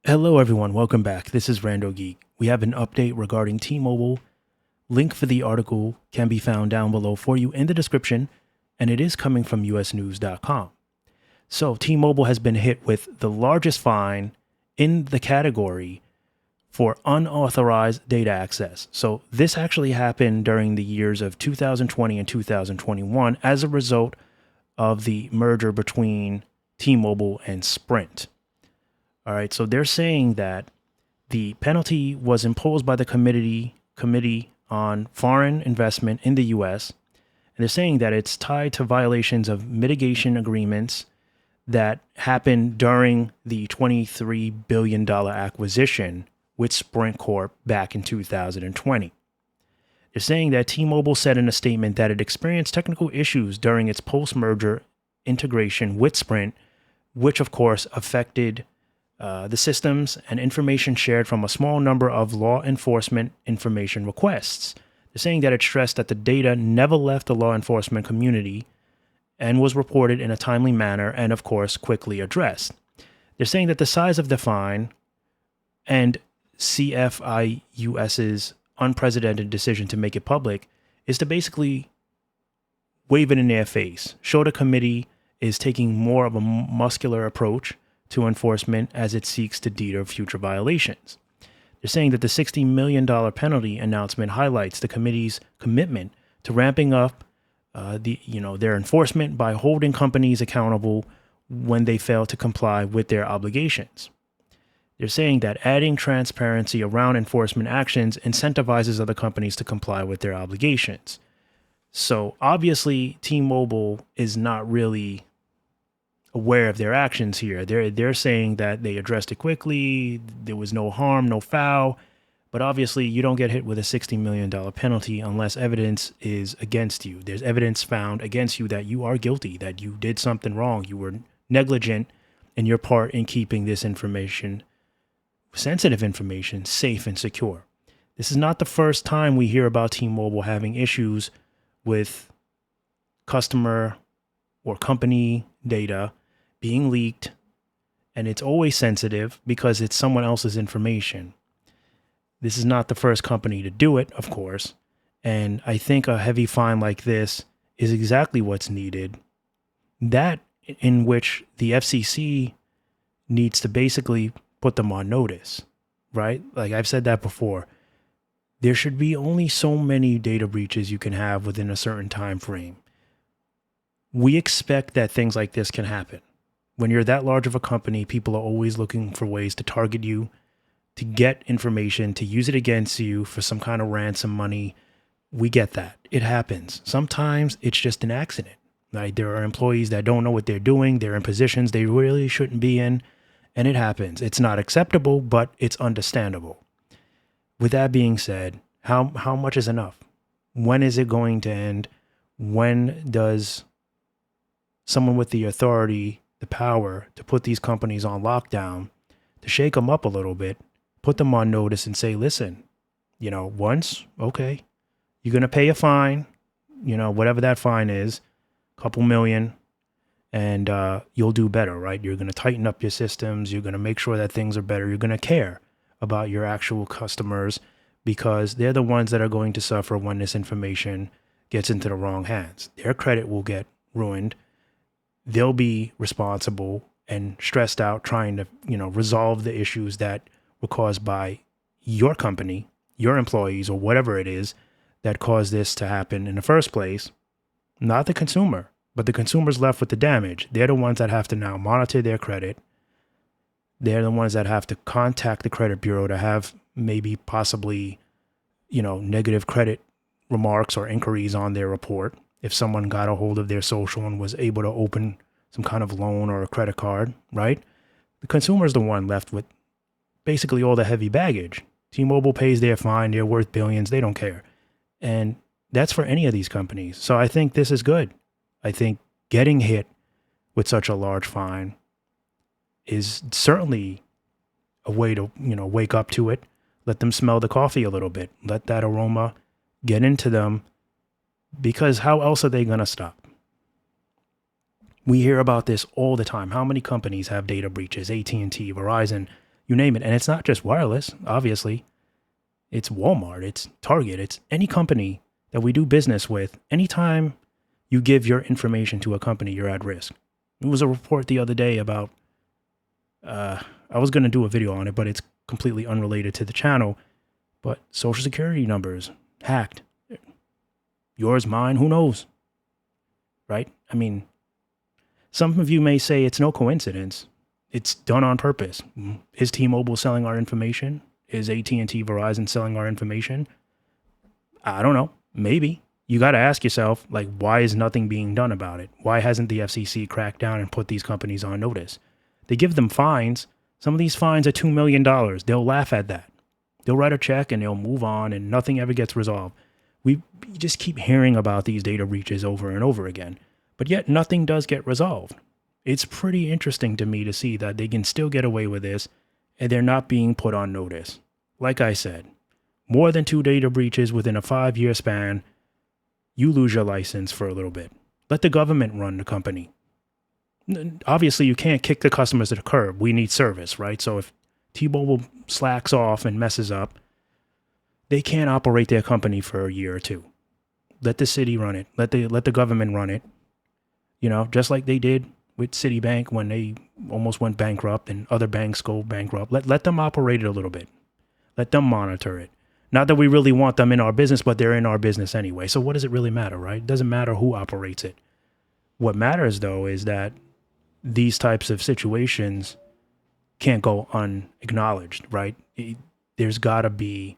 Hello everyone, welcome back. This is RandoGEEK. We have an update regarding T-Mobile. Link for the article can be found down below for you in the description, and it is coming from usnews.com. So T-Mobile has been hit with the largest fine in the category for unauthorized data access. So this actually happened during the years of 2020 and 2021 as a result of the merger between T-Mobile and Sprint. All right, so they're saying that the penalty was imposed by the Committee on Foreign Investment in the U.S., and they're saying that it's tied to violations of mitigation agreements that happened during the $23 billion acquisition with Sprint Corp back in 2020. They're saying that T-Mobile said in a statement that it experienced technical issues during its post-merger integration with Sprint, which of course affected the systems and information shared from a small number of law enforcement information requests. They're saying that it stressed that the data never left the law enforcement community and was reported in a timely manner and, of course, quickly addressed. They're saying that the size of the fine and CFIUS's unprecedented decision to make it public is to basically wave it in their face, show the committee is taking more of a muscular approach to enforcement as it seeks to deter future violations. They're saying that the $60 million penalty announcement highlights the committee's commitment to ramping up their enforcement by holding companies accountable when they fail to comply with their obligations. They're saying that adding transparency around enforcement actions incentivizes other companies to comply with their obligations. So obviously, T-Mobile is not really aware of their actions here. They're saying that they addressed it quickly, there was no harm, no foul, but obviously you don't get hit with a $60 million penalty unless evidence is against you. There's evidence found against you that you are guilty, that you did something wrong, you were negligent in your part in keeping this information, sensitive information, safe and secure. This is not the first time we hear about T-Mobile having issues with customer or company data being leaked, and it's always sensitive because it's someone else's information. This is not the first company to do it, of course, and I think a heavy fine like this is exactly what's needed. That in which the FCC needs to basically put them on notice, right? Like I've said that before. There should be only so many data breaches you can have within a certain time frame. We expect that things like this can happen. When you're that large of a company, people are always looking for ways to target you, to get information, to use it against you for some kind of ransom money. We get that. It happens. Sometimes it's just an accident. Right? There are employees that don't know what they're doing. They're in positions they really shouldn't be in, and it happens. It's not acceptable, but it's understandable. With that being said, how much is enough? When is it going to end? When does someone with the authority, the power to put these companies on lockdown, to shake them up a little bit, put them on notice and say, listen, once, okay, you're going to pay a fine, whatever that fine is, a couple million, and you'll do better, right? You're going to tighten up your systems. You're going to make sure that things are better. You're going to care about your actual customers because they're the ones that are going to suffer when this information gets into the wrong hands. Their credit will get ruined. They'll be responsible and stressed out trying to, resolve the issues that were caused by your company, your employees, or whatever it is that caused this to happen in the first place. Not the consumer, but the consumer's left with the damage. They're the ones that have to now monitor their credit. They're the ones that have to contact the credit bureau to have maybe possibly, negative credit remarks or inquiries on their report. If someone got a hold of their social and was able to open some kind of loan or a credit card, right? The consumer is the one left with basically all the heavy baggage. T-Mobile pays their fine. They're worth billions. They don't care. And that's for any of these companies. So I think this is good. I think getting hit with such a large fine is certainly a way to, wake up to it. Let them smell the coffee a little bit. Let that aroma get into them. Because how else are they going to stop? We hear about this all the time. How many companies have data breaches? AT&T, Verizon, you name it. And it's not just wireless, obviously. It's Walmart, it's Target, it's any company that we do business with. Anytime you give your information to a company, you're at risk. There was a report the other day about, I was going to do a video on it, but it's completely unrelated to the channel. But social security numbers hacked. Yours, mine, who knows? Right? I mean, some of you may say it's no coincidence. It's done on purpose. Is T-Mobile selling our information? Is AT&T, Verizon selling our information? I don't know. Maybe. You got to ask yourself, like, why is nothing being done about it? Why hasn't the FCC cracked down and put these companies on notice? They give them fines. Some of these fines are $2 million. They'll laugh at that. They'll write a check and they'll move on and nothing ever gets resolved. We just keep hearing about these data breaches over and over again, but yet nothing does get resolved. It's pretty interesting to me to see that they can still get away with this and they're not being put on notice. Like I said, more than 2 data breaches within a 5-year span, you lose your license for a little bit. Let the government run the company. Obviously, you can't kick the customers to the curb. We need service, right? So if T-Mobile slacks off and messes up, they can't operate their company for a year or two. Let the city run it. Let the government run it. You know, just like they did with Citibank when they almost went bankrupt and other banks go bankrupt. Let them operate it a little bit. Let them monitor it. Not that we really want them in our business, but they're in our business anyway. So what does it really matter, right? It doesn't matter who operates it. What matters, though, is that these types of situations can't go unacknowledged, right? There's got to be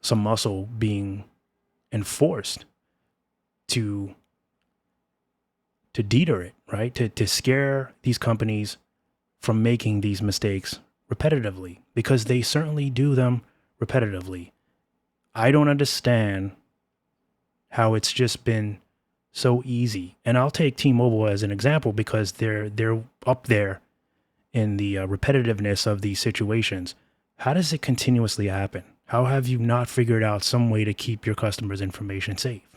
some muscle being enforced to deter it, right? To scare these companies from making these mistakes repetitively, because they certainly do them repetitively. I don't understand how it's just been so easy. And I'll take T-Mobile as an example because they're up there in the repetitiveness of these situations. How does it continuously happen? How have you not figured out some way to keep your customers' information safe?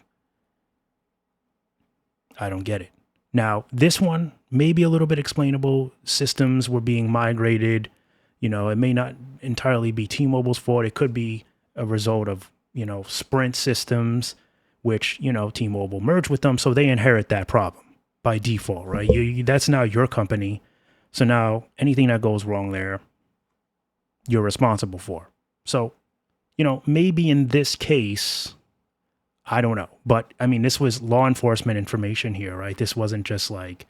I don't get it. Now, this one may be a little bit explainable. Systems were being migrated. You know, it may not entirely be T-Mobile's fault. It could be a result of, you know, Sprint systems, which, you know, T-Mobile merged with them. So they inherit that problem by default, right? That's now your company. So now anything that goes wrong there, you're responsible for. So, you know, maybe in this case, I don't know. But I mean, this was law enforcement information here, right? This wasn't just like,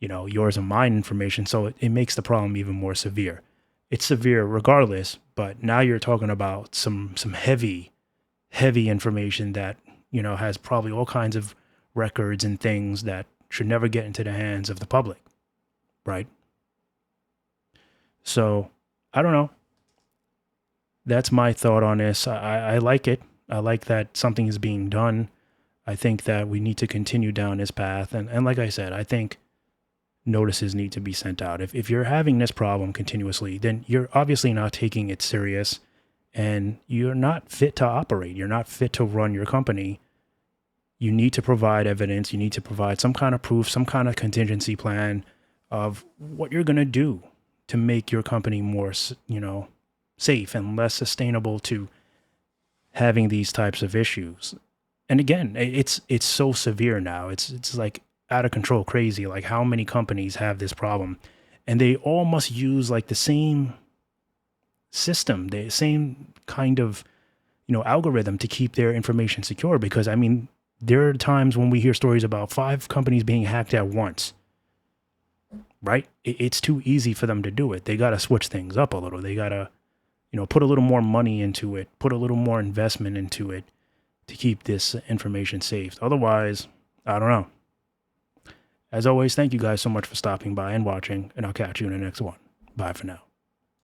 you know, yours and mine information. So it makes the problem even more severe. It's severe regardless, but now you're talking about some heavy information that, you know, has probably all kinds of records and things that should never get into the hands of the public, right? So I don't know. That's my thought on this. I like it. I like that something is being done. I think that we need to continue down this path. And like I said, I think notices need to be sent out. If you're having this problem continuously, then you're obviously not taking it serious and you're not fit to operate. You're not fit to run your company. You need to provide evidence. You need to provide some kind of proof, some kind of contingency plan of what you're going to do to make your company more, you know, safe and less sustainable to having these types of issues. And again, it's so severe now. It's like out of control, crazy. Like how many companies have this problem, and they all must use like the same system, the same kind of, you know, algorithm to keep their information secure. Because I mean, there are times when we hear stories about 5 companies being hacked at once, right? It's too easy for them to do it. They got to switch things up a little. They got to, you know, put a little more money into it, put a little more investment into it to keep this information safe. Otherwise, I don't know. As always, thank you guys so much for stopping by and watching, and I'll catch you in the next one. Bye for now.